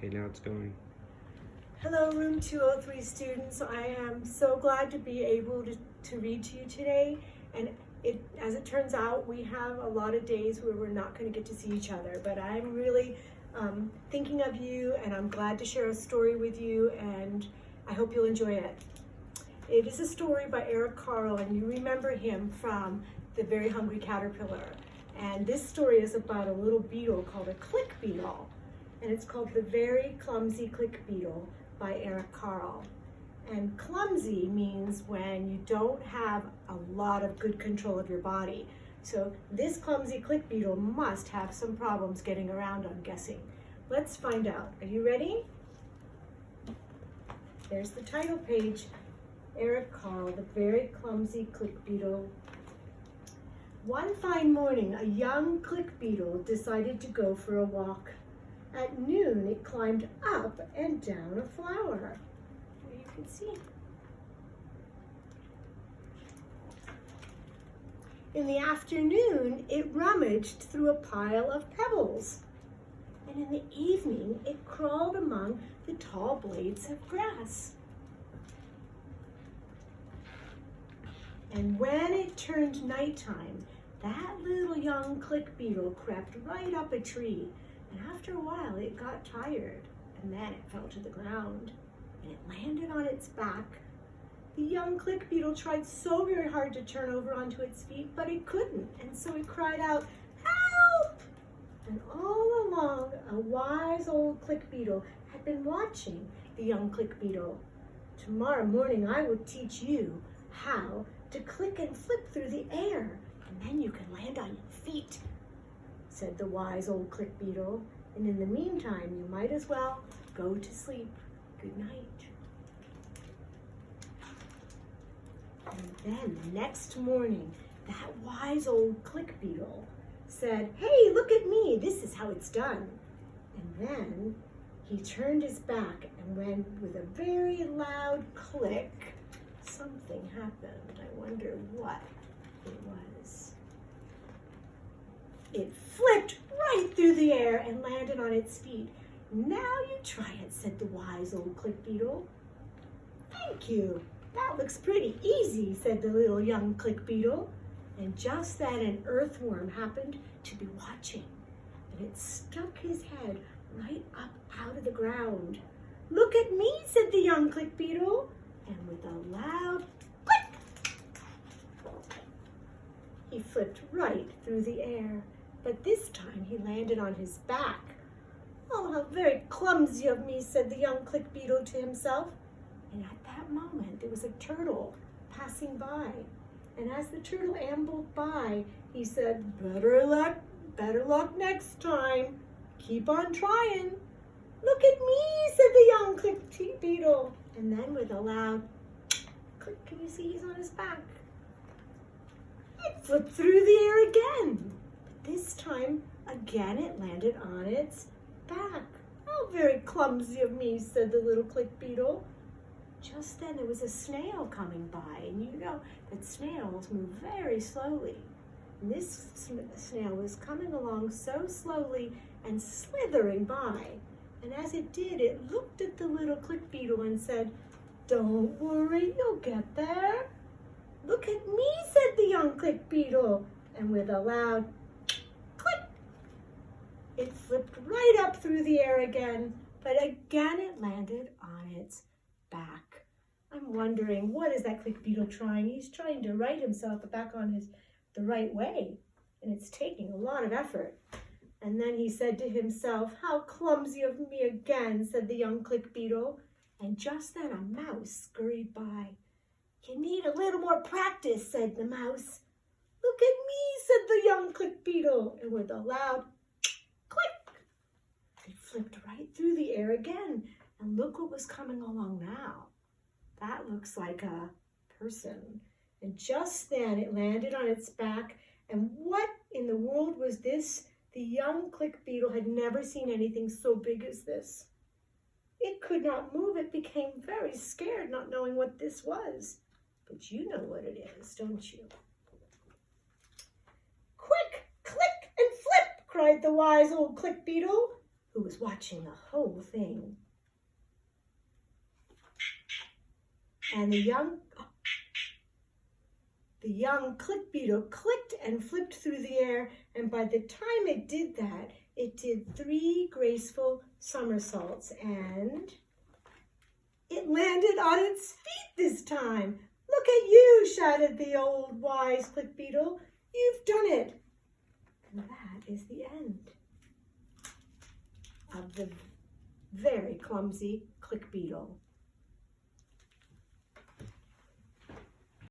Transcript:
Okay, now it's going. Hello, room 203 students. I am so glad to be able to read to you today. And as it turns out, we have a lot of days where we're not going to get to see each other. But I'm really thinking of you, and I'm glad to share a story with you, and I hope you'll enjoy it. It is a story by Eric Carle, and you remember him from The Very Hungry Caterpillar. And this story is about a little beetle called a click beetle. And it's called The Very Clumsy Click Beetle by Eric Carle. And clumsy means when you don't have a lot of good control of your body. So this clumsy click beetle must have some problems getting around, I'm guessing. Let's find out. Are you ready? There's the title page. Eric Carle, The Very Clumsy Click Beetle. One fine morning, a young click beetle decided to go for a walk. At noon, it climbed up and down a flower. Here you can see. In the afternoon, it rummaged through a pile of pebbles. And in the evening, it crawled among the tall blades of grass. And when it turned nighttime, that little young click beetle crept right up a tree. And after a while, it got tired, and then it fell to the ground, and it landed on its back. The young click beetle tried so very hard to turn over onto its feet, but it couldn't, and so it cried out, "Help!" And all along, a wise old click beetle had been watching the young click beetle. "Tomorrow morning, I will teach you how to click and flip through the air, and then you can land on your feet," said the wise old click beetle. "And in the meantime, you might as well go to sleep. Good night." And then the next morning, that wise old click beetle said, "Hey, look at me. This is how it's done." And then he turned his back and went with a very loud click. Something happened. I wonder what it was. It flipped right through the air and landed on its feet. "Now you try it," said the wise old click beetle. "Thank you. That looks pretty easy," said the little young click beetle. And just then an earthworm happened to be watching, and it stuck his head right up out of the ground. "Look at me," said the young click beetle, and with a loud click, he flipped right through the air. But this time he landed on his back. "Oh, how very clumsy of me," said the young click beetle to himself. And at that moment, there was a turtle passing by. And as the turtle ambled by, he said, better luck next time. Keep on trying." "Look at me," said the young click beetle. And then with a loud click, can you see he's on his back? It flipped through the air again. This time, again, it landed on its back. "How very clumsy of me," said the little click beetle. Just then there was a snail coming by, and you know that snails move very slowly. And this snail was coming along so slowly and slithering by. And as it did, it looked at the little click beetle and said, "Don't worry, you'll get there." "Look at me," said the young click beetle. And with a loud click, it flipped right up through the air again, but again it landed on its back. I'm wondering, what is that click beetle trying? He's trying to right himself back on the right way, and it's taking a lot of effort. And then he said to himself, "How clumsy of me again," said the young click beetle. And just then a mouse scurried by. "You need a little more practice," said the mouse. "Look at me," said the young click beetle, and with a loud click, it flipped right through the air again. And look what was coming along now. That looks like a person. And just then it landed on its back. And what in the world was this? The young click beetle had never seen anything so big as this. It could not move. It became very scared, not knowing what this was. But you know what it is, don't you? "Quick, click, and flip," cried the wise old click beetle. who was watching the whole thing. And the young click beetle clicked and flipped through the air, and by the time it did that, it did 3 graceful somersaults, and it landed on its feet this time. "Look at you," shouted the old wise click beetle. "You've done it." And that is the end of the very clumsy click beetle.